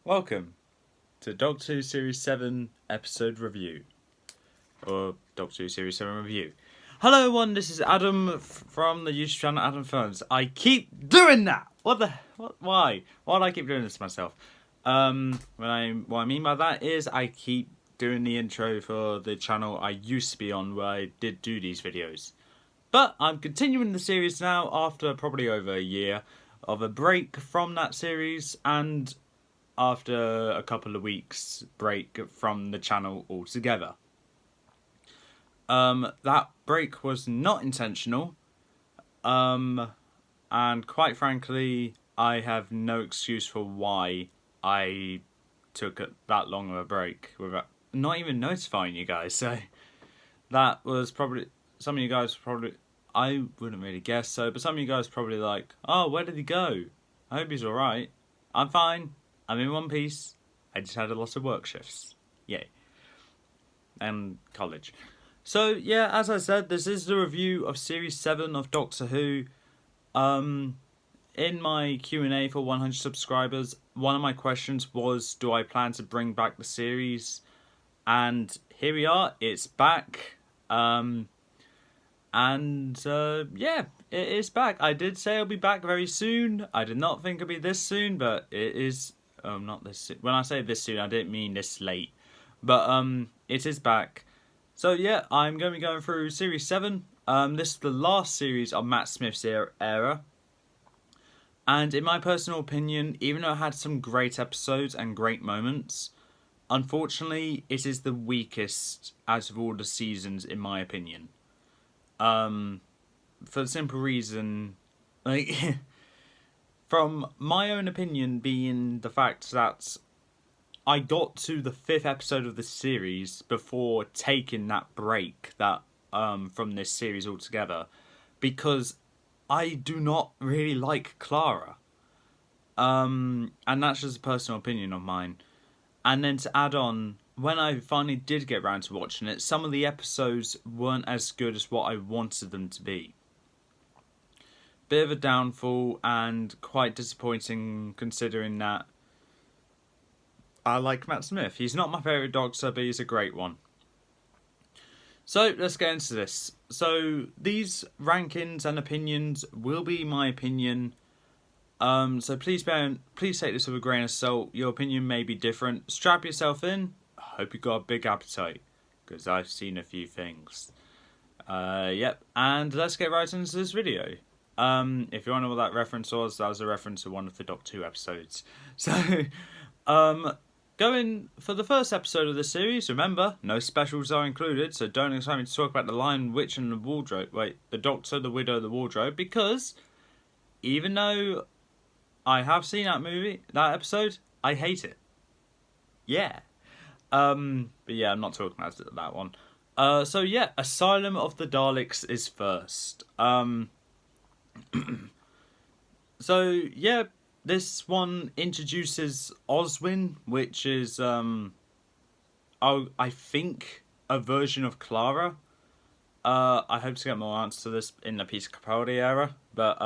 Welcome to Doctor Who Series 7 episode review. Or Doctor Who Series 7 review. Hello everyone, this is Adam from the YouTube channel Adam Phones. I keep doing that! Why? Why do I keep doing this to myself? What I mean by that is I keep doing the intro for the channel I used to be on where I did do these videos. But I'm continuing the series now after probably over a year of a break from that series and after a couple of weeks break from the channel altogether. That break was not intentional, and quite frankly, I have no excuse for why I took that long of a break without not even notifying you guys. So that was probably some of you guys probably I wouldn't really guess so, but some of you guys probably like, oh, where did he go? I hope he's all right. I'm fine. I'm in one piece. I just had a lot of work shifts. Yay. And college. So, yeah, as I said, this is the review of Series 7 of Doctor Who. In my Q&A for 100 subscribers, one of my questions was, do I plan to bring back the series? And here we are, it's back. Yeah, it is back. I did say I'll be back very soon. I did not think it'd be this soon, but it is. Not this soon. When I say this soon, I didn't mean this late. But it is back. So yeah, I'm going to be going through Series 7. This is the last series of Matt Smith's era. And in my personal opinion, even though it had some great episodes and great moments, unfortunately, it is the weakest out of all the seasons, in my opinion. For the simple reason, like, from my own opinion being the fact that I got to the 5th episode of the series before taking that break from this series altogether, because I do not really like Clara. And that's just a personal opinion of mine. And then to add on, when I finally did get around to watching it, some of the episodes weren't as good as what I wanted them to be. Bit of a downfall and quite disappointing considering that I like Matt Smith. He's not my favourite Doctor, but he's a great one. So let's get into this. So these rankings and opinions will be my opinion. So please take this with a grain of salt. Your opinion may be different. Strap yourself in. I hope you got a big appetite, because I've seen a few things. Yep. And let's get right into this video. If you want to know what that reference was, that was a reference to one of the Doctor Who episodes. So, going for the first episode of the series, remember, no specials are included, so don't expect me to talk about the Lion, Witch and the Wardrobe. Wait, the Doctor, the Widow, the Wardrobe, because even though I have seen that episode, I hate it. Yeah. But yeah, I'm not talking about that one. So yeah, Asylum of the Daleks is first. So yeah, this one introduces Oswin, which is I think a version of Clara. I hope to get more answers to this in the Peter Capaldi era, but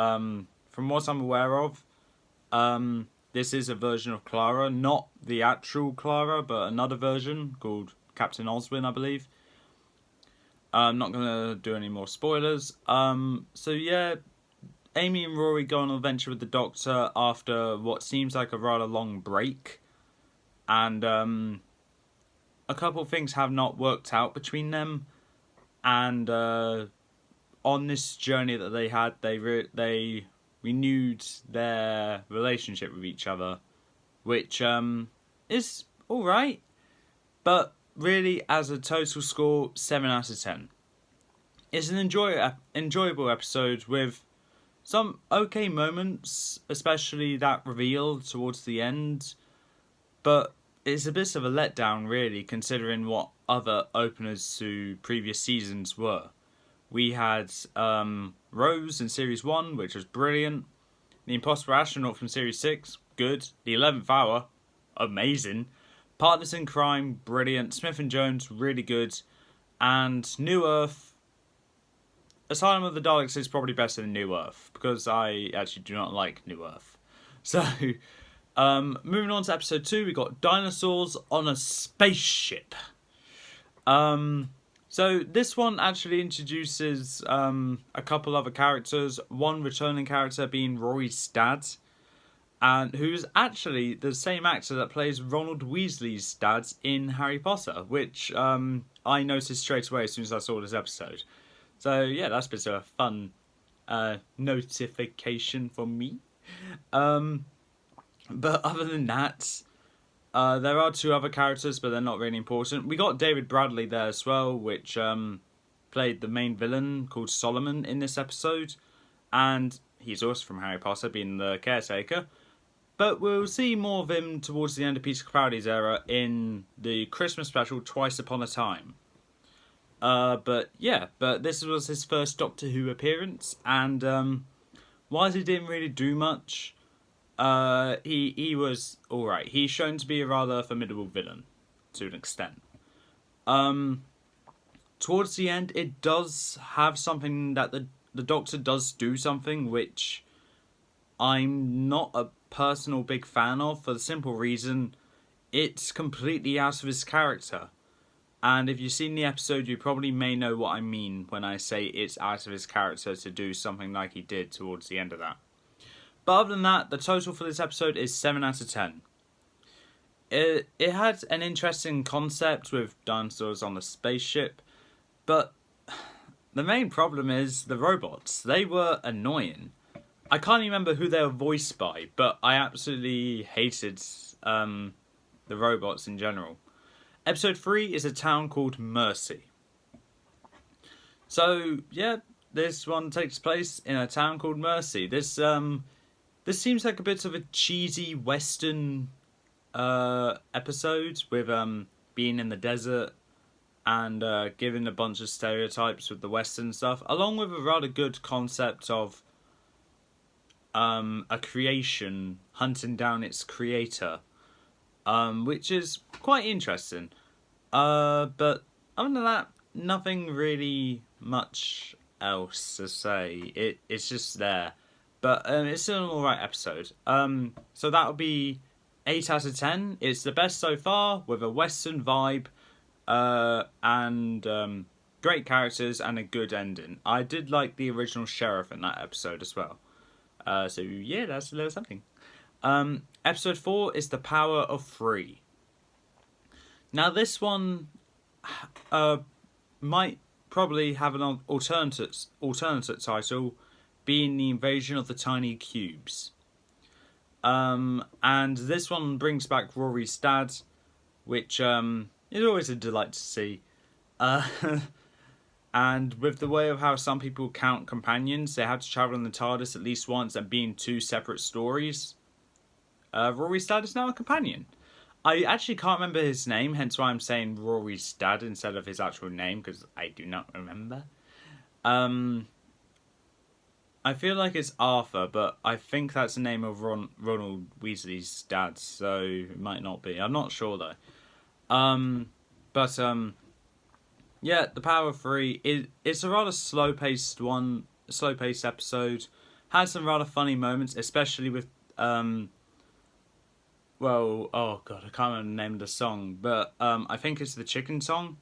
from what I'm aware of, this is a version of Clara, not the actual Clara, but another version called Captain Oswin, I believe. I'm not gonna do any more spoilers. So yeah, Amy and Rory go on an adventure with the Doctor after what seems like a rather long break, and a couple of things have not worked out between them, and on this journey that they had, they renewed their relationship with each other, which is alright, but really, as a total score, 7 out of 10. It's an enjoyable episode with some okay moments, especially that reveal towards the end, but it's a bit of a letdown really, considering what other openers to previous seasons were. We had Rose in Series 1, which was brilliant. The Impossible Astronaut from Series 6, good. The 11th Hour, amazing. Partners in Crime, brilliant. Smith and Jones, really good. And New Earth, Asylum of the Daleks is probably better than New Earth, because I actually do not like New Earth. So, Moving on to episode 2, we got dinosaurs on a spaceship. So this one actually introduces a couple other characters. One returning character being Rory's dad, and who's actually the same actor that plays Ronald Weasley's dad in Harry Potter, which I noticed straight away as soon as I saw this episode. So yeah, that's a bit of a fun notification for me. But other than that, there are 2 other characters, but they're not really important. We got David Bradley there as well, which played the main villain called Solomon in this episode. And he's also from Harry Potter, being the caretaker. But we'll see more of him towards the end of Peter Capaldi's era in the Christmas special Twice Upon a Time. But this was his first Doctor Who appearance, and while he didn't really do much, he was alright. He's shown to be a rather formidable villain, to an extent. Towards the end, it does have something that the Doctor does do something which I'm not a personal big fan of, for the simple reason it's completely out of his character. And if you've seen the episode, you probably may know what I mean when I say it's out of his character to do something like he did towards the end of that. But other than that, the total for this episode is 7 out of 10. It had an interesting concept with dinosaurs on a spaceship, but the main problem is the robots. They were annoying. I can't remember who they were voiced by, but I absolutely hated the robots in general. Episode 3 is a town called Mercy. So, yeah, this one takes place in a town called Mercy. This seems like a bit of a cheesy Western episode with being in the desert and giving a bunch of stereotypes with the Western stuff, along with a rather good concept of a creation hunting down its creator. Which is quite interesting. But other than that, nothing really much else to say. It's just there. But it's still an alright episode. So that would be 8 out of 10. It's the best so far, with a Western vibe, and great characters and a good ending. I did like the original sheriff in that episode as well. So yeah, that's a little something. Episode 4 is The Power of Three. Now this one might probably have an alternate title, being The Invasion of the Tiny Cubes. And this one brings back Rory's dad, which is always a delight to see. And with the way of how some people count companions, they have to travel in the TARDIS at least once and be in 2 separate stories. Rory's dad is now a companion. I actually can't remember his name, hence why I'm saying Rory's dad instead of his actual name, because I do not remember. I feel like it's Arthur, but I think that's the name of Ronald Weasley's dad, so it might not be. I'm not sure though. Yeah, The Power of Three, it's a rather slow-paced episode. Has some rather funny moments, especially with oh god, I can't remember the name of the song, but I think it's the Chicken Song.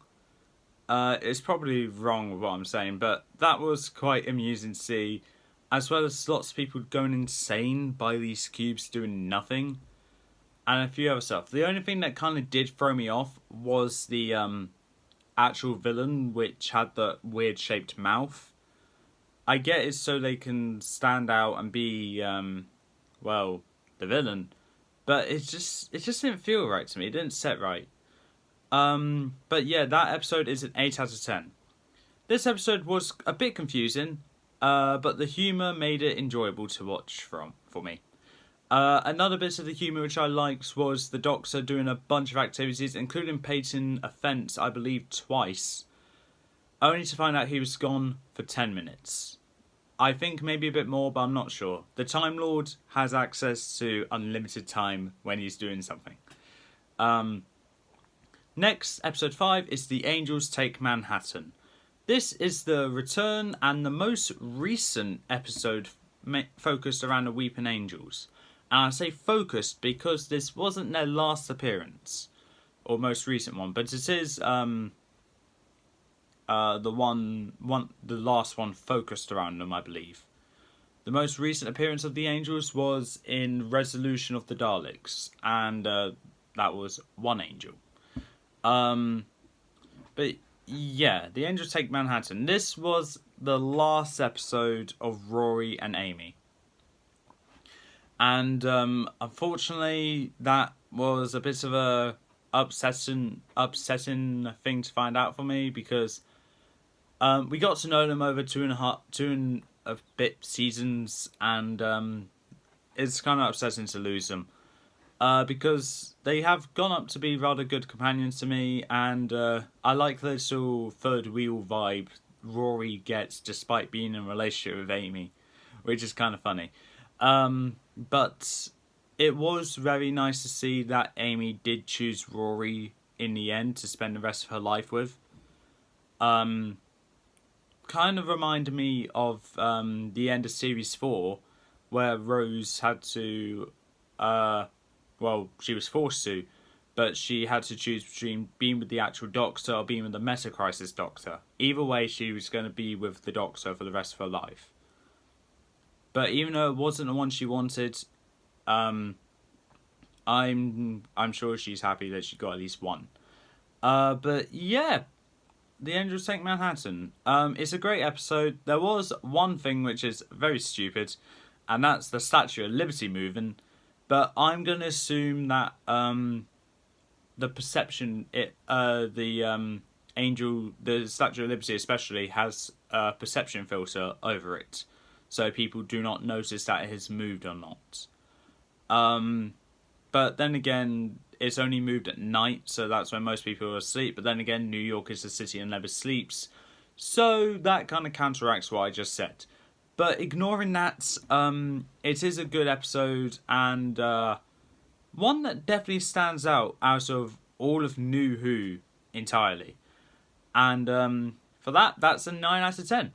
It's probably wrong with what I'm saying, but that was quite amusing to see, as well as lots of people going insane by these cubes doing nothing, and a few other stuff. The only thing that kind of did throw me off was the actual villain, which had the weird shaped mouth. I get it's so they can stand out and be the villain, but it just didn't feel right to me. It didn't set right. But yeah, that episode is an 8 out of 10. This episode was a bit confusing, but the humour made it enjoyable to watch for me. Another bit of the humour which I liked was the Doctor doing a bunch of activities, including painting a fence, I believe, twice, only to find out he was gone for 10 minutes. I think maybe a bit more, but I'm not sure. The Time Lord has access to unlimited time when he's doing something. Next, episode 5 is The Angels Take Manhattan. This is the return and the most recent episode focused around the Weeping Angels. And I say focused because this wasn't their last appearance, or most recent one, but it is the last one focused around them, I believe. The most recent appearance of the Angels was in Resolution of the Daleks, and that was one angel. But yeah, the Angels take Manhattan. This was the last episode of Rory and Amy. And unfortunately, that was a bit of a upsetting thing to find out for me, because we got to know them over two and a bit seasons, and it's kind of upsetting to lose them. Because they have gone up to be rather good companions to me, and I like the little third wheel vibe Rory gets despite being in a relationship with Amy, which is kind of funny. But it was very nice to see that Amy did choose Rory in the end to spend the rest of her life with. Kind of reminded me of the end of Series 4, where Rose had to... well, she was forced to, but she had to choose between being with the actual Doctor or being with the Meta-Crisis Doctor. Either way, she was going to be with the Doctor for the rest of her life. But even though it wasn't the one she wanted, I'm sure she's happy that she got at least one. But yeah, The Angels Take Manhattan. It's a great episode. There was one thing which is very stupid, and that's the Statue of Liberty moving. But I'm gonna assume that the perception the Statue of Liberty especially has a perception filter over it, so people do not notice that it has moved or not. But then again, it's only moved at night, so that's when most people are asleep. But then again, New York is a city that never sleeps, so that kind of counteracts what I just said. But ignoring that, it is a good episode, and one that definitely stands out of all of New Who entirely. And for that, that's a 9 out of 10.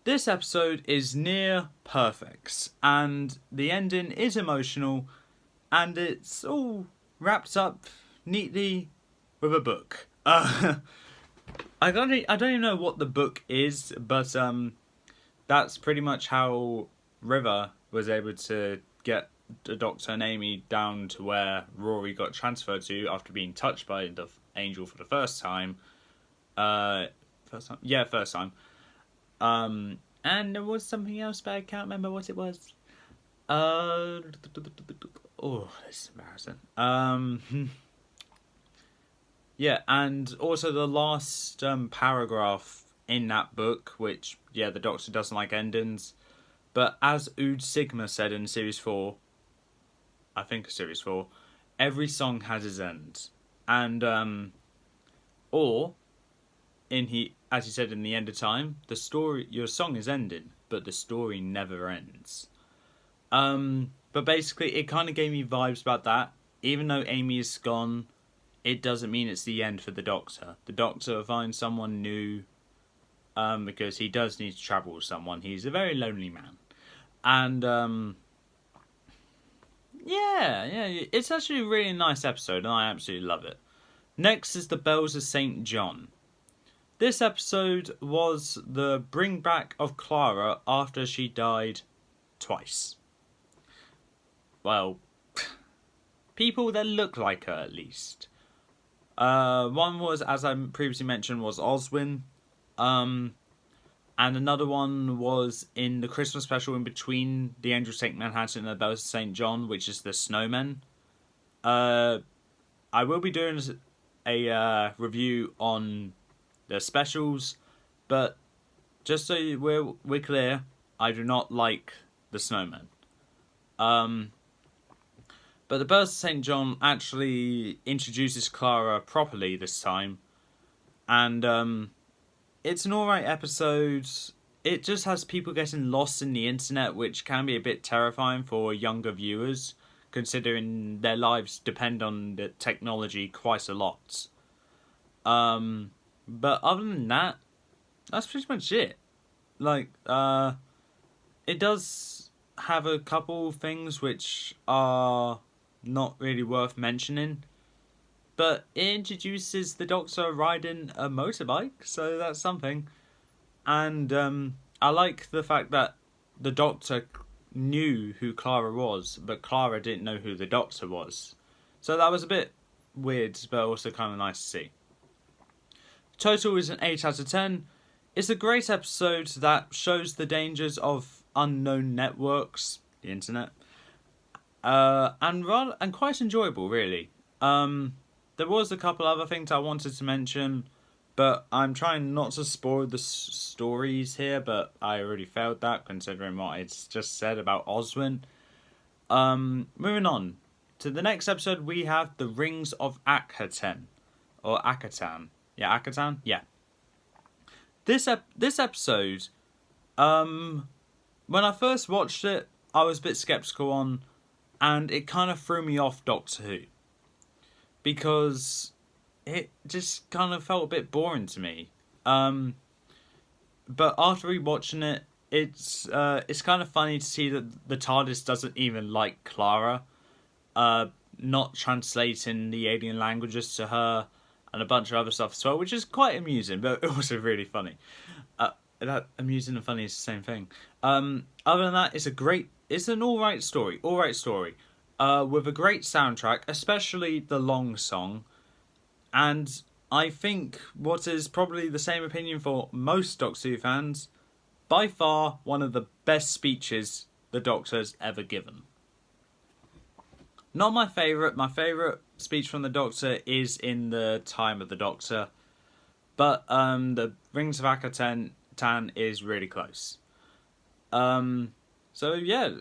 This episode is near perfect, and the ending is emotional, and it's all wrapped up neatly with a book. I don't even know what the book is, but that's pretty much how River was able to get the Doctor and Amy down to where Rory got transferred to after being touched by the angel for the first time. First time. And there was something else, but I can't remember what it was. Oh, this is embarrassing. Yeah, and also the last paragraph in that book, which, yeah, the Doctor doesn't like endings, but as Ood Sigma said in Series 4, I think Series 4, every song has its end. And, as he said in The End of Time, your song is ending, but the story never ends. But basically, it kind of gave me vibes about that. Even though Amy is gone, it doesn't mean it's the end for the Doctor. The Doctor will find someone new, because he does need to travel with someone. He's a very lonely man. And, yeah, it's actually a really nice episode, and I absolutely love it. Next is The Bells of St. John. This episode was the bring back of Clara after she died twice. Well, people that look like her, at least. One was, as I previously mentioned, was Oswin. And another one was in the Christmas special in between The Angels Take Manhattan and The Bells of St. John, which is the Snowmen. I will be doing a review on the specials, but just so we're clear, I do not like the Snowmen. But The Bells of St. John actually introduces Clara properly this time, and it's an alright episode. It just has people getting lost in the internet, which can be a bit terrifying for younger viewers, considering their lives depend on the technology quite a lot. But other than that, that's pretty much it. Like, it does have a couple things which are not really worth mentioning. But it introduces the Doctor riding a motorbike, so that's something. And I like the fact that the Doctor knew who Clara was, but Clara didn't know who the Doctor was. So that was a bit weird, but also kind of nice to see. Total is an 8 out of 10. It's a great episode that shows the dangers of unknown networks, the internet, and quite enjoyable, really. There was a couple other things I wanted to mention, but I'm trying not to spoil the stories here, but I already failed that considering what I just said about Oswin. Moving on to the next episode, we have the Rings of Akhaten, or Akhaten. Yeah, Akhaten. Yeah. This episode, when I first watched it, I was a bit skeptical on, and it kind of threw me off Doctor Who, because it just kind of felt a bit boring to me. But after rewatching it, it's kind of funny to see that the TARDIS doesn't even like Clara, not translating the alien languages to her, and a bunch of other stuff as well, which is quite amusing, but also really funny. That amusing and funny is the same thing. Other than that, it's an alright story, with a great soundtrack, especially the long song, and I think what is probably the same opinion for most Doctor Who fans, by far one of the best speeches the Doctor's ever given. Not my favourite. My favourite speech from the Doctor is in the Time of the Doctor, but the Rings of Akhaten is really close. So yeah,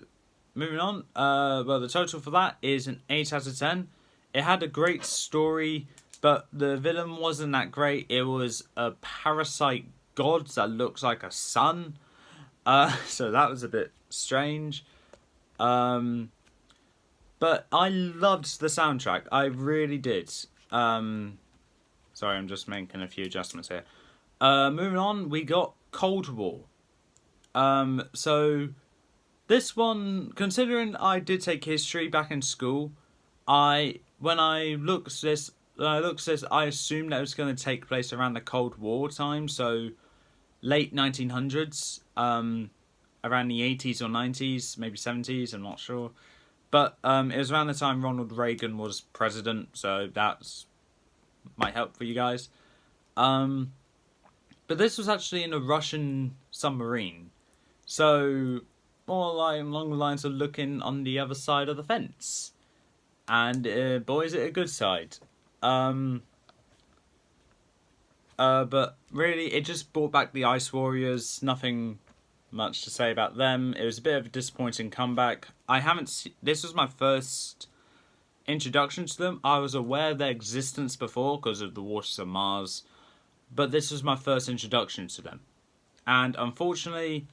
moving on. Well, the total for that is an 8 out of 10. It had a great story, but the villain wasn't that great. It was a parasite god that looks like a sun. So that was a bit strange. But I loved the soundtrack. I really did. Sorry, I'm just making a few adjustments here. Moving on, we got Cold War. So this one, considering I did take history back in school, when I looked at this, I assumed that it was going to take place around the Cold War time, so late 1900s, around the 80s or 90s, maybe 70s, I'm not sure. But it was around the time Ronald Reagan was president, so that's might help for you guys. But this was actually in a Russian submarine, so more like along the lines of looking on the other side of the fence. And boy, is it a good side. But really, it just brought back the Ice Warriors. Nothing much to say about them. It was a bit of a disappointing comeback. This was my first introduction to them. I was aware of their existence before because of the Waters of Mars, but this was my first introduction to them. And unfortunately,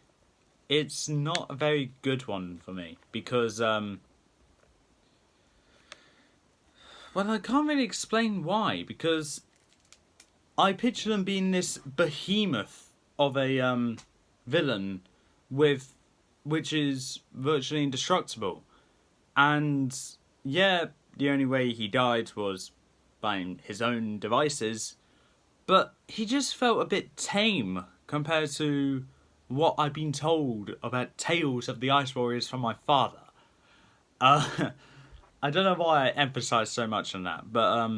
it's not a very good one for me because, well, I can't really explain why, because I picture them being this behemoth of a villain which is virtually indestructible. And yeah, the only way he died was by his own devices, but he just felt a bit tame compared to what I've been told about tales of the Ice Warriors from my father. I don't know why I emphasise so much on that, but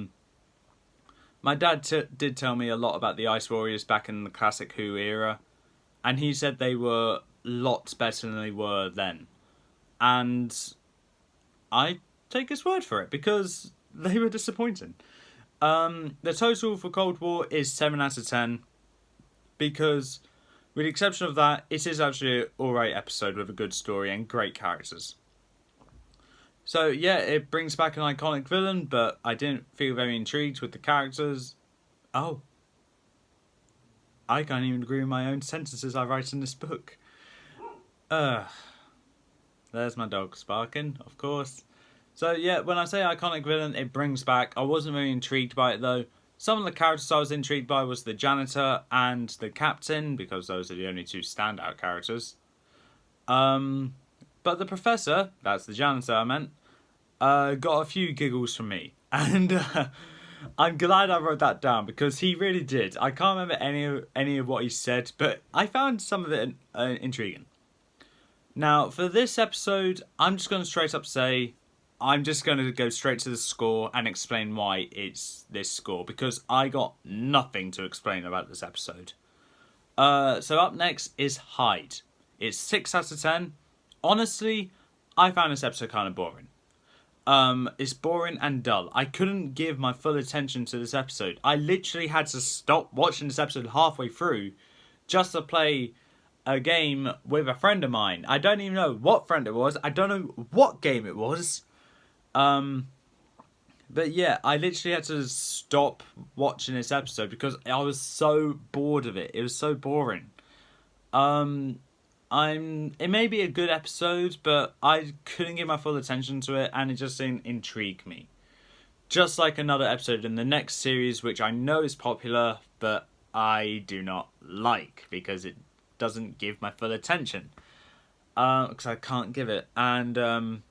my dad did tell me a lot about the Ice Warriors back in the classic Who era, and he said they were lots better than they were then. And I take his word for it, because they were disappointing. The total for Cold War is 7 out of 10, because with the exception of that, it is actually an alright episode with a good story and great characters. So yeah, it brings back an iconic villain, but I didn't feel very intrigued with the characters. Oh. I can't even agree with my own sentences I write in this book. There's my dog barking, of course. So yeah, when I say iconic villain, it brings back. I wasn't very intrigued by it though. Some of the characters I was intrigued by was the janitor and the captain, because those are the only two standout characters. But the professor, that's the janitor I meant, got a few giggles from me. And I'm glad I wrote that down because he really did. I can't remember any of what he said, but I found some of it intriguing. Now, for this episode, I'm just going to straight up say, I'm just going to go straight to the score and explain why it's this score, because I got nothing to explain about this episode. So up next is Hyde. It's 6 out of 10. Honestly, I found this episode kind of boring. It's boring and dull. I couldn't give my full attention to this episode. I literally had to stop watching this episode halfway through just to play a game with a friend of mine. I don't even know what friend it was. I don't know what game it was. But yeah, I literally had to stop watching this episode because I was so bored of it. It was so boring. It may be a good episode, but I couldn't give my full attention to it, and it just didn't intrigue me. Just like another episode in the next series, which I know is popular, but I do not like because it doesn't give my full attention. Because I can't give it, and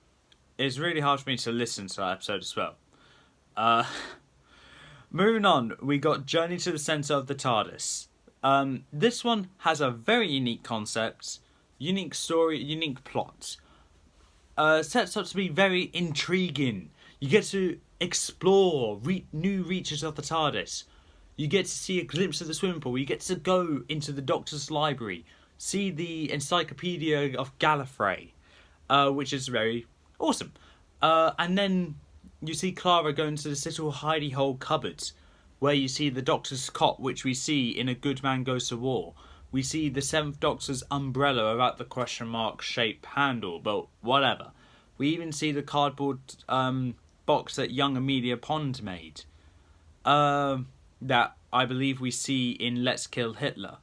it's really hard for me to listen to that episode as well. Moving on, we got Journey to the Centre of the TARDIS. This one has a very unique concept, unique story, unique plot. Sets up to be very intriguing. You get to explore new reaches of the TARDIS. You get to see a glimpse of the swimming pool. You get to go into the Doctor's library, see the Encyclopedia of Gallifrey, which is very awesome. And then you see Clara go into this little hidey hole cupboard, where you see the Doctor's cot, which we see in A Good Man Goes to War. We see the 7th Doctor's umbrella without the question mark shape handle, but whatever. We even see the cardboard box that young Amelia Pond made. That I believe we see in Let's Kill Hitler.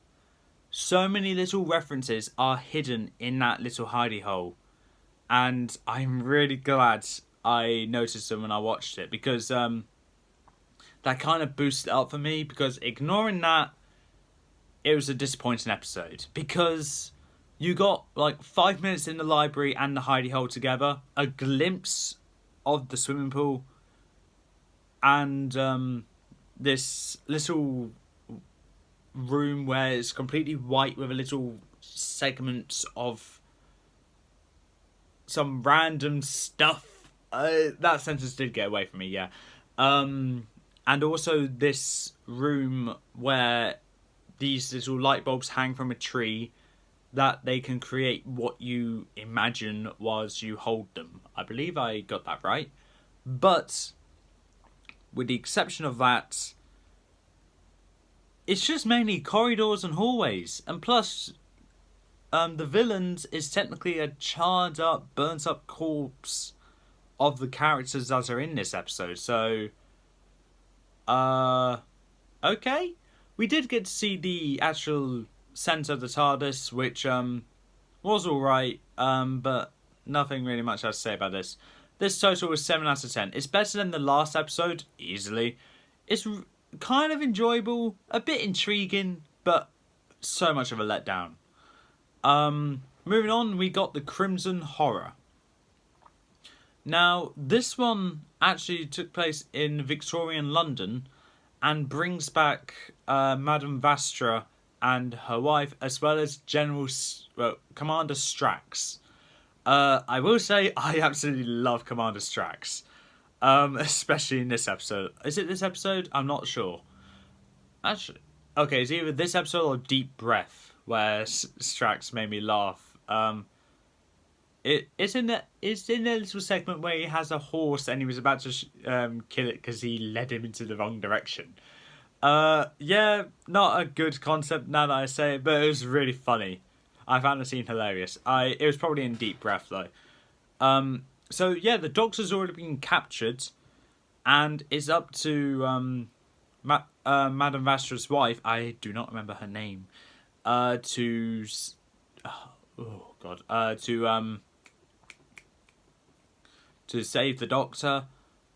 So many little references are hidden in that little hidey hole. And I'm really glad I noticed them when I watched it, because that kind of boosted it up for me, because ignoring that, it was a disappointing episode. Because you got like 5 minutes in the library and the hidey hole together, a glimpse of the swimming pool, and this little room where it's completely white with a little segment of some random stuff. That sentence did get away from me, yeah. And also this room where these little light bulbs hang from a tree that they can create what you imagine whilst you hold them. I believe I got that right. But with the exception of that, it's just mainly corridors and hallways. And plus, the villains is technically a charred up, burnt up corpse of the characters that are in this episode. So, okay. We did get to see the actual centre of the TARDIS, which was alright, but nothing really much else to say about this. This total was 7 out of 10. It's better than the last episode, easily. It's kind of enjoyable, a bit intriguing, but so much of a letdown. Moving on, we got the Crimson Horror. Now, this one actually took place in Victorian London and brings back Madame Vastra and her wife, as well as Commander Strax. I will say I absolutely love Commander Strax, especially in this episode. Is it this episode? I'm not sure. Actually, okay, it's either this episode or Deep Breath, where Strax made me laugh. It's in the little segment where he has a horse and he was about to kill it because he led him into the wrong direction. Yeah, not a good concept now that I say it, but it was really funny. I found the scene hilarious. It was probably in Deep Breath though. So yeah, the Doctor's already been captured, and it's up to Madame Vastra's wife. I do not remember her name. To save the Doctor,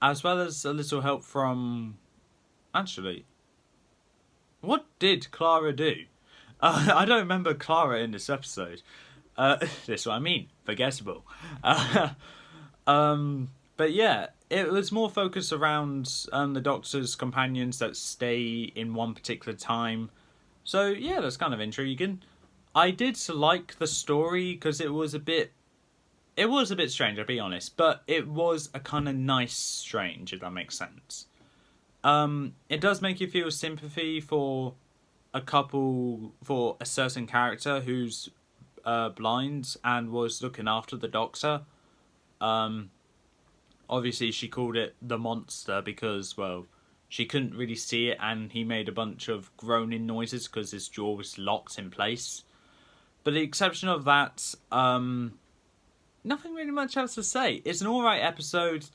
as well as a little help from. Actually, what did Clara do? I don't remember Clara in this episode. This is what I mean. forgettable. But yeah, it was more focused around the Doctor's companions that stay in one particular time. So yeah, that's kind of intriguing. I did like the story because it was a bit strange, I'll be honest, but it was a kind of nice strange, if that makes sense. It does make you feel sympathy for a certain character who's blind and was looking after the Doctor. Obviously, she called it the monster because, well, she couldn't really see it, and he made a bunch of groaning noises because his jaw was locked in place. But the exception of that, nothing really much else to say. It's an alright episode,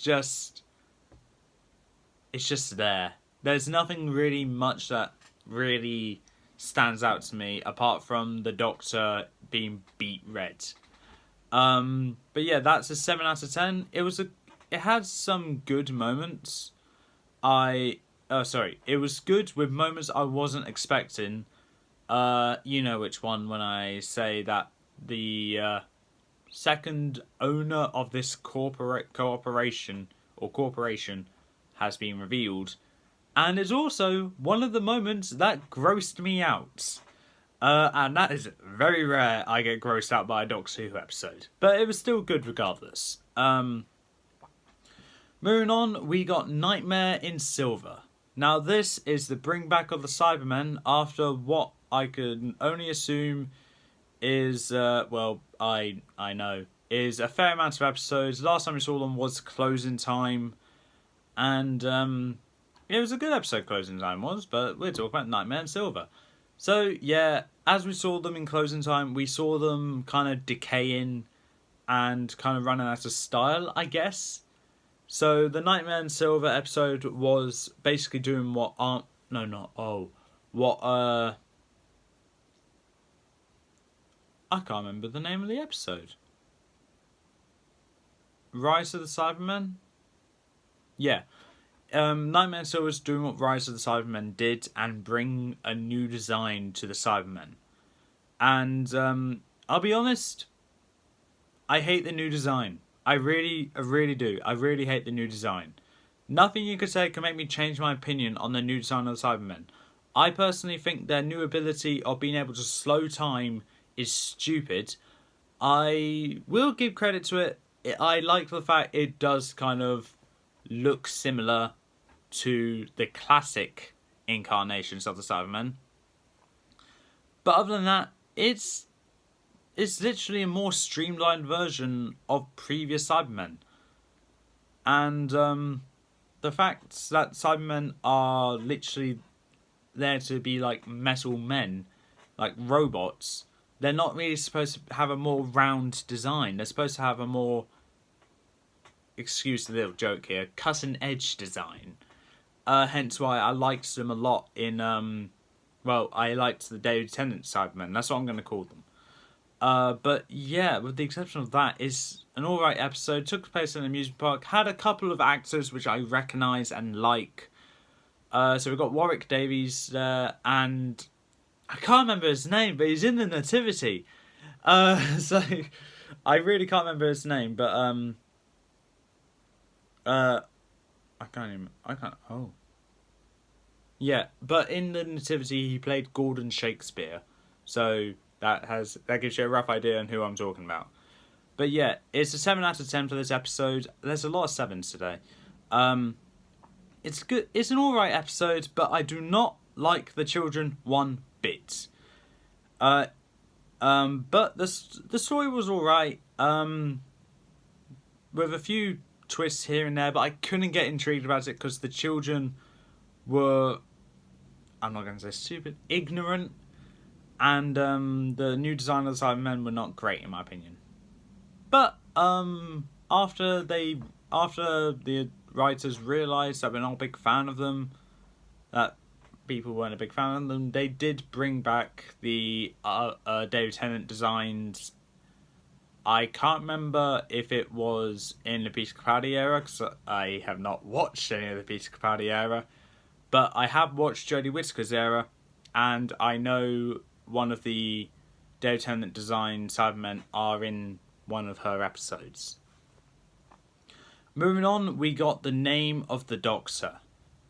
it's just there. There's nothing really much that really stands out to me apart from the Doctor being beat red. But yeah, that's a 7 out of 10. It had some good moments. It was good with moments I wasn't expecting. You know which one when I say that the second owner of this corporation has been revealed. And it's also one of the moments that grossed me out. And that is very rare I get grossed out by a Doctor Who episode. But it was still good regardless. Moving on, we got Nightmare in Silver. Now this is the bring back of the Cybermen after what I could only assume is, I know, is a fair amount of episodes. Last time we saw them was Closing Time. And it was a good episode, Closing Time was, but we're talking about Nightmare in Silver. So yeah, as we saw them in Closing Time, we saw them kind of decaying and kind of running out of style, I guess. So the Nightmare in Silver episode was basically doing what I can't remember the name of the episode. Rise of the Cybermen? Yeah. Nightmare in Silver was doing what Rise of the Cybermen did and bring a new design to the Cybermen. And I'll be honest, I hate the new design. I really do. I really hate the new design. Nothing you could say can make me change my opinion on the new design of the Cybermen. I personally think their new ability of being able to slow time is stupid. I will give credit to it. I like the fact it does kind of look similar to the classic incarnations of the Cybermen. But other than that, it's literally a more streamlined version of previous Cybermen. And the fact that Cybermen are literally there to be like metal men, like robots, they're not really supposed to have a more round design. They're supposed to have a more, excuse the little joke here, cutting edge design. Hence why I liked them a lot in, I liked the David Tennant Cybermen. That's what I'm going to call them. But yeah, with the exception of that, it's an alright episode. Took place in an amusement park. Had a couple of actors which I recognise and like. So we've got Warwick Davies there, and I can't remember his name, but he's in the Nativity. So I really can't remember his name, but yeah, but in the Nativity he played Gordon Shakespeare. So that gives you a rough idea on who I'm talking about. But yeah, it's a 7 out of 10 for this episode. There's a lot of 7s today. It's good. It's an alright episode, but I do not like the children one bit. But the story was alright. With a few twists here and there, but I couldn't get intrigued about it because the children were, I'm not going to say stupid, ignorant. And the new design of the Cybermen were not great in my opinion. But after the writers realised that we're not a big fan of them, that people weren't a big fan of them, they did bring back the David Tennant designs. I can't remember if it was in the Peter Capaldi era, because I have not watched any of the Peter Capaldi era, but I have watched Jodie Whittaker's era, and I know one of the David Tennant design Cybermen are in one of her episodes. Moving on, we got The Name of the Doctor.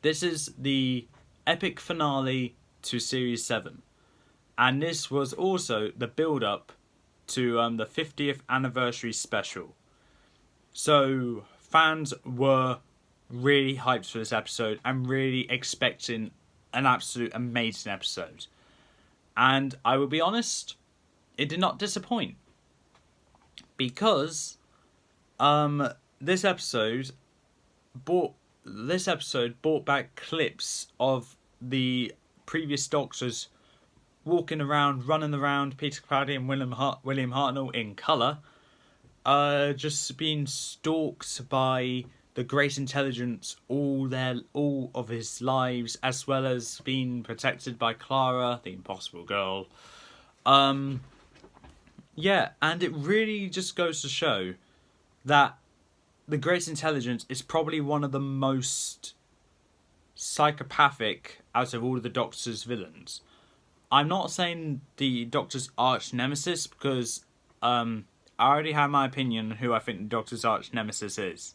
This is the epic finale to Series 7. And this was also the build-up to the 50th anniversary special. So fans were really hyped for this episode and really expecting an absolute amazing episode. And I will be honest, it did not disappoint. Because this episode brought back clips of the previous Doctors walking around, running around, Peter Capaldi and William Hartnell in colour, just being stalked by the Great Intelligence all of his lives, as well as being protected by Clara, the Impossible Girl. Yeah, and it really just goes to show that the Great Intelligence is probably one of the most psychopathic out of all of the Doctor's villains. I'm not saying the Doctor's arch nemesis, because I already have my opinion on who I think the Doctor's arch nemesis is.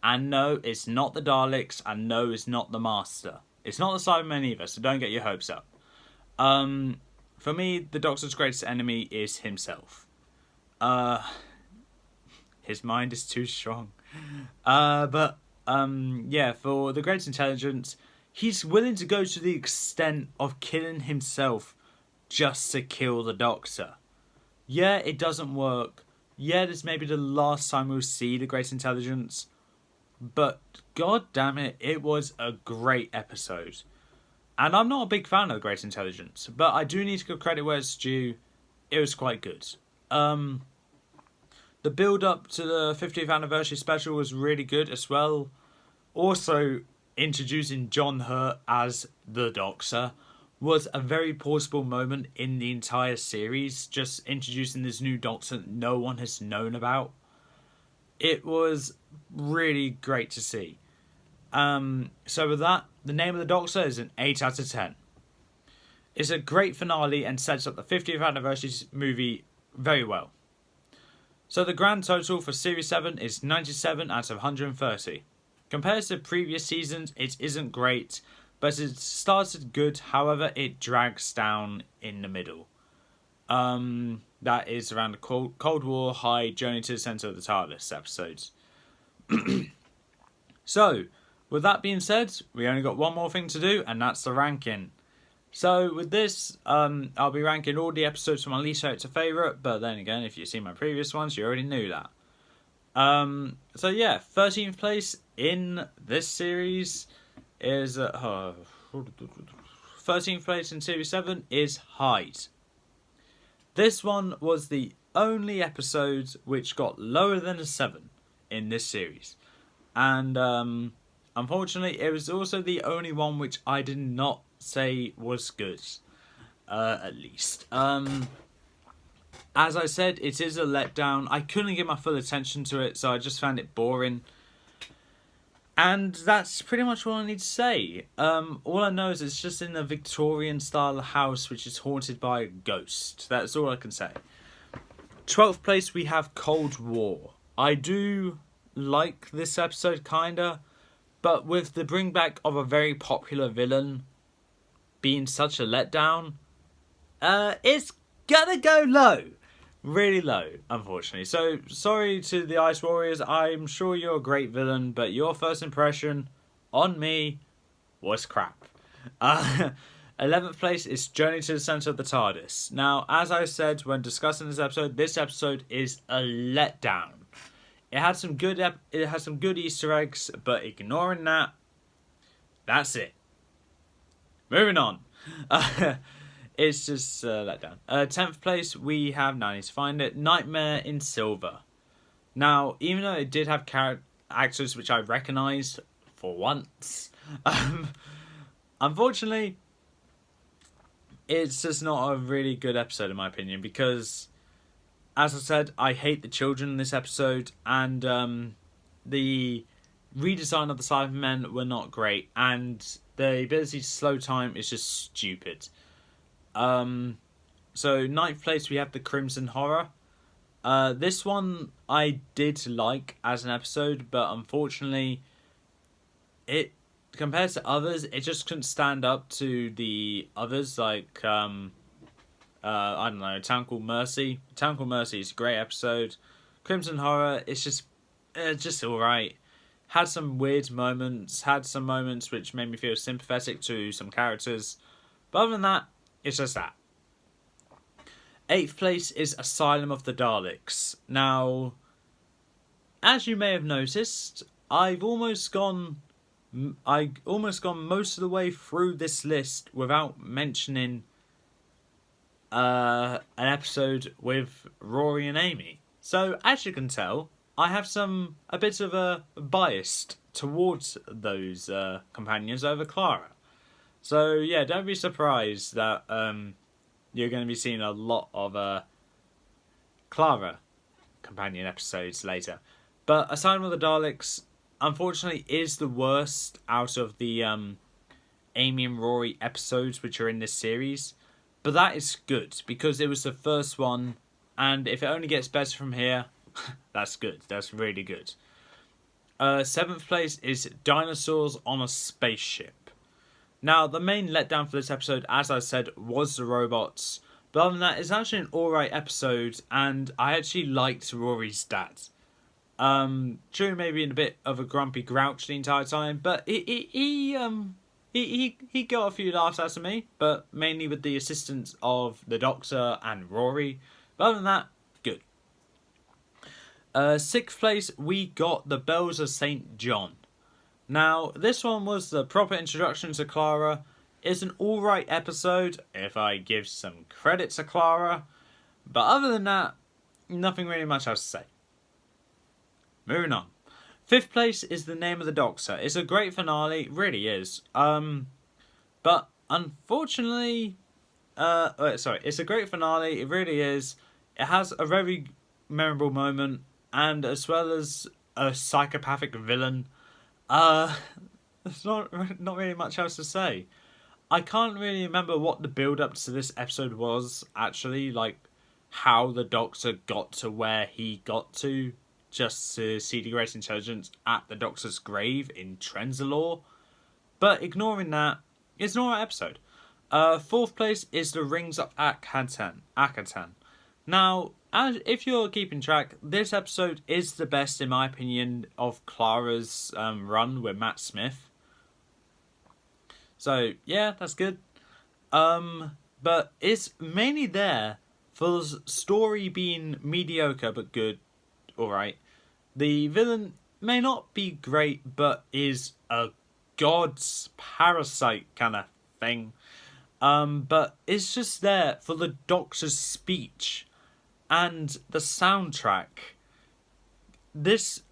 And no, it's not the Daleks, and no, it's not the Master. It's not the Cybermen either, so don't get your hopes up. For me, the Doctor's greatest enemy is himself. His mind is too strong. Yeah, for the Great Intelligence, he's willing to go to the extent of killing himself just to kill the Doctor. Yeah, it doesn't work. Yeah, this may be the last time we'll see the Great Intelligence. But god damn it, it was a great episode. And I'm not a big fan of the Great Intelligence, but I do need to give credit where it's due. It was quite good. The build up to the 50th anniversary special was really good as well. Also, introducing John Hurt as the Doctor was a very pausable moment in the entire series. Just introducing this new Doctor that no one has known about. It was really great to see. So with that, The Name of the Doctor is an 8 out of 10. It's a great finale and sets up the 50th anniversary movie very well. So the grand total for Series 7 is 97 out of 130. Compared to previous seasons, it isn't great, but it started good, however it drags down in the middle. That is around the Cold War High Journey to the Centre of the TARDIS episodes. So, with that being said, we only got one more thing to do, and that's the ranking. So, with this, I'll be ranking all the episodes from my least favourite to favourite, but then again, if you've seen my previous ones, you already knew that. So yeah, 13th place in this series is... 13th place in Series 7 is Hyde. This one was the only episode which got lower than a 7 in this series. And unfortunately, it was also the only one which I did not say was good. At least. As I said, it is a letdown. I couldn't give my full attention to it, so I just found it boring. And that's pretty much all I need to say. All I know is it's just in a Victorian-style house which is haunted by a ghost. That's all I can say. 12th place, we have Cold War. I do like this episode, kinda. But with the bring back of a very popular villain being such a letdown, it's gonna go low. Really low, unfortunately. So, sorry to the Ice Warriors. I'm sure you're a great villain, but your first impression on me was crap. 11th place is Journey to the Centre of the TARDIS. Now, as I said when discussing this episode is a letdown. It had some good Easter eggs, but ignoring that, that's it. Moving on. It's just let down. 10th place, we have, now I need to find it, Nightmare in Silver. Now, even though it did have actors which I recognised for once, unfortunately, it's just not a really good episode in my opinion, because, as I said, I hate the children in this episode, and the redesign of the Cybermen were not great, and the ability to slow time is just stupid. So 9th place we have the Crimson Horror. This one I did like as an episode, but unfortunately, it compared to others, it just couldn't stand up to the others. Like I don't know, Town Called Mercy. Town Called Mercy is a great episode. Crimson Horror, it's just all right. Had some weird moments. Had some moments which made me feel sympathetic to some characters. But other than that, it's just that. 8th place is Asylum of the Daleks. Now, as you may have noticed, I've almost gone most of the way through this list without mentioning an episode with Rory and Amy. So, as you can tell, I have a bit of a bias towards those companions over Clara. So, yeah, don't be surprised that you're going to be seeing a lot of Clara companion episodes later. But Asylum of the Daleks, unfortunately, is the worst out of the Amy and Rory episodes which are in this series. But that is good, because it was the first one, and if it only gets better from here, that's good. That's really good. 7th place is Dinosaurs on a Spaceship. Now, the main letdown for this episode, as I said, was the robots. But other than that, it's actually an alright episode, and I actually liked Rory's dad. True, maybe in a bit of a grumpy grouch the entire time, but he got a few laughs out of me, but mainly with the assistance of the Doctor and Rory. But other than that, good. 6th place, we got The Bells of St. John. Now, this one was the proper introduction to Clara. It's an alright episode, if I give some credit to Clara. But other than that, nothing really much else to say. Moving on. 5th place is The Name of the Doctor. It's a great finale, it really is. But unfortunately, it's a great finale, it really is. It has a very memorable moment, and as well as a psychopathic villain. There's not really much else to say. I can't really remember what the build-up to this episode was, actually, like how the Doctor got to where he got to, just to see the Great Intelligence at the Doctor's grave in Trenzalore. But ignoring that, it's an alright episode. 4th place is The Rings of Akatan. Now, if you're keeping track, this episode is the best, in my opinion, of Clara's run with Matt Smith. So, yeah, that's good. But it's mainly there for the story being mediocre but good. Alright. The villain may not be great, but is a god's parasite kind of thing. But it's just there for the Doctor's speech and the soundtrack. This,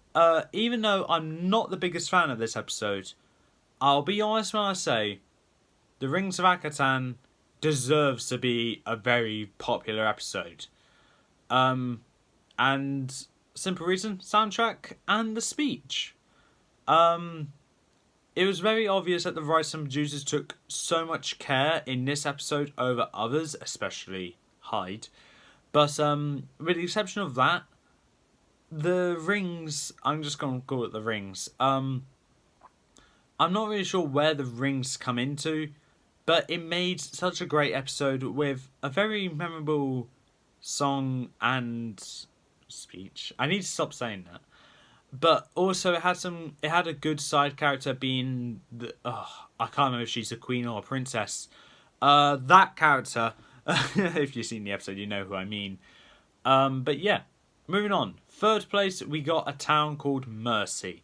even though I'm not the biggest fan of this episode, I'll be honest when I say The Rings of Akatan deserves to be a very popular episode. And simple reason, soundtrack and the speech. It was very obvious that the writers and producers took so much care in this episode over others, especially Hyde. But with the exception of that, the rings, I'm just going to call it the rings. I'm not really sure where the rings come into, but it made such a great episode with a very memorable song and speech. I need to stop saying that. But also it had a good side character being I can't remember if she's a queen or a princess. That character, if you've seen the episode, you know who I mean. But yeah, moving on. 3rd place, we got A Town Called Mercy.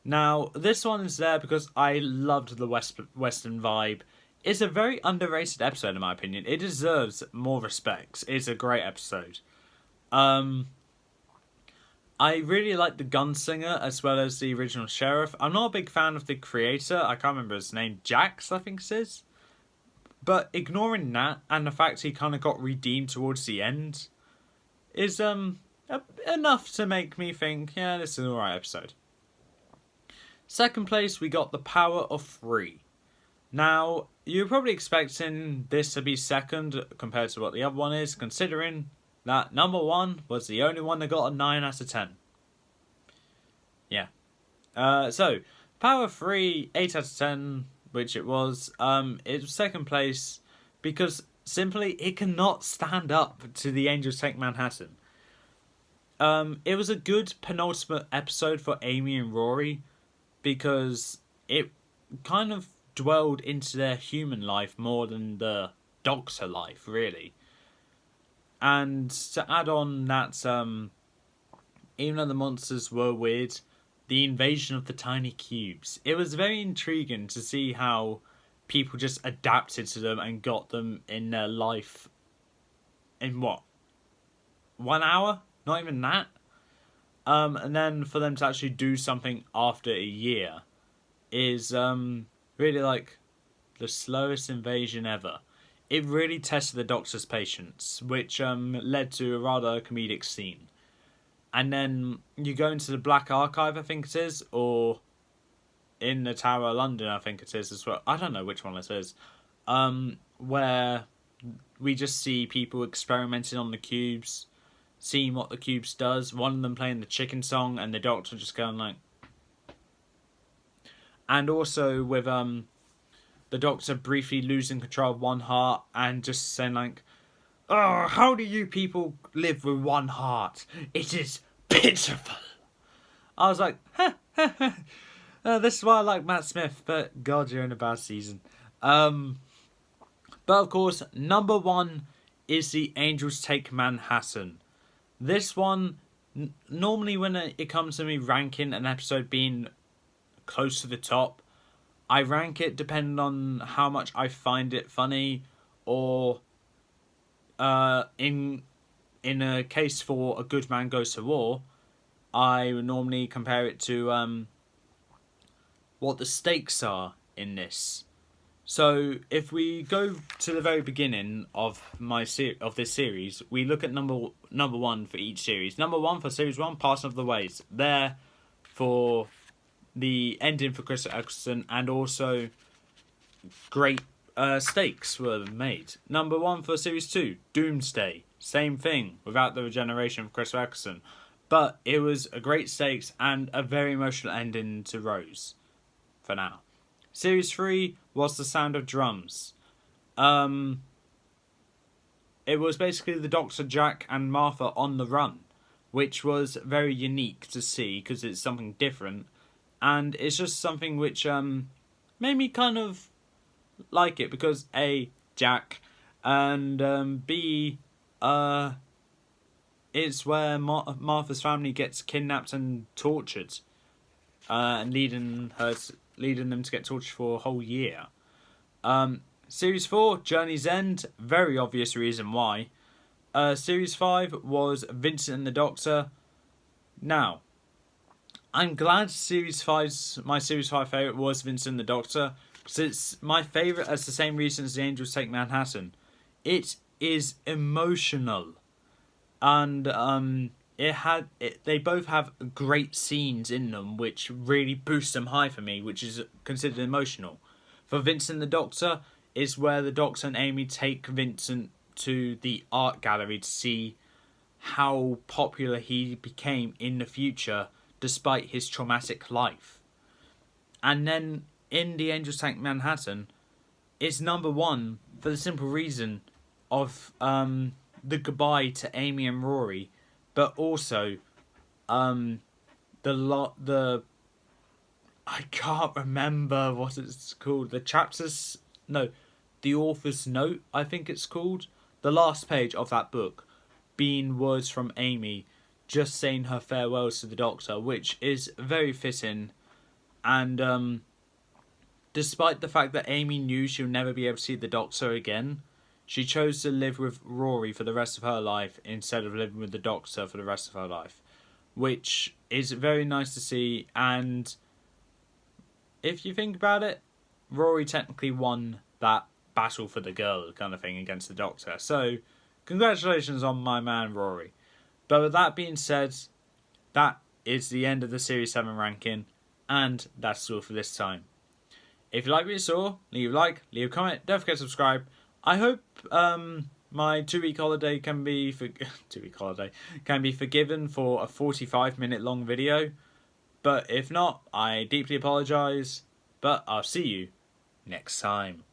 Now, this one is there because I loved the Western vibe. It's a very underrated episode in my opinion. It deserves more respect. It's a great episode. I really like the gunslinger as well as the original sheriff. I'm not a big fan of the creator. I can't remember his name. Jax, I think it is. But ignoring that and the fact he kind of got redeemed towards the end is enough to make me think, yeah, this is an alright episode. 2nd place, we got The Power of Three. Now, you're probably expecting this to be second compared to what the other one is, considering that number 1 was the only one that got a 9 out of 10. Yeah. So, Power 3, 8 out of 10, which it was second place because simply it cannot stand up to The Angels Take Manhattan. It was a good penultimate episode for Amy and Rory because it kind of dwelled into their human life more than the Doctor life, really. And to add on that, even though the monsters were weird, the invasion of the tiny cubes, it was very intriguing to see how people just adapted to them and got them in their life in 1 hour? Not even that. And then for them to actually do something after a year is really like the slowest invasion ever. It really tested the Doctor's patience, which led to a rather comedic scene. And then you go into the Black Archive, I think it is, or in the Tower of London, I think it is as well. I don't know which one it is. Where we just see people experimenting on the cubes, seeing what the cubes does. One of them playing the chicken song, and the Doctor just going like. And also with the Doctor briefly losing control of one heart and just saying like, "Oh, how do you people live with one heart? It is pitiful." I was like, this is why I like Matt Smith, but God, you're in a bad season. But of course, number 1 is The Angels Take Manhattan. This one, normally when it comes to me ranking an episode being close to the top, I rank it depending on how much I find it funny, or in a case for A Good Man Goes to War, I would normally compare it to what the stakes are in this. So if we go to the very beginning of this series, we look at number 1 for each series. Number 1 for series 1, Parson of the Ways. There for the ending for Chris Eccleston, and also great stakes were made. Number 1 for series 2, Doomsday. Same thing, without the regeneration of Chris Eccleston. But it was a great stakes and a very emotional ending to Rose, for now. Series 3 was The Sound of Drums. It was basically the Doctor, Jack and Martha on the run, which was very unique to see because it's something different. And it's just something which made me kind of like it because A, Jack, and B, it's where Martha's family gets kidnapped and tortured, and leading them to get tortured for a whole year. Series 4, Journey's End, very obvious reason why. Series 5 was Vincent and the Doctor. Now, I'm glad my Series 5 favourite was Vincent and the Doctor, because it's my favourite as the same reason as The Angels Take Manhattan. It is emotional. And they both have great scenes in them which really boost them high for me, which is considered emotional. For Vincent and the Doctor is where the Doctor and Amy take Vincent to the art gallery to see how popular he became in the future despite his traumatic life. And then in The Angels Take Manhattan, it's number 1 for the simple reason of the goodbye to Amy and Rory, but also I can't remember what it's called. The author's note, I think it's called. The last page of that book being words from Amy just saying her farewells to the Doctor, which is very fitting. And despite the fact that Amy knew she'll never be able to see the Doctor again, she chose to live with Rory for the rest of her life instead of living with the Doctor for the rest of her life, which is very nice to see. And if you think about it, Rory technically won that battle for the girl kind of thing against the Doctor. So, congratulations on my man Rory. But with that being said, that is the end of the Series 7 ranking, and that's all for this time. If you like what you saw, leave a like, leave a comment, don't forget to subscribe. I hope my 2-week holiday can be 2-week holiday can be forgiven for a 45-minute long video. But if not, I deeply apologise. But I'll see you next time.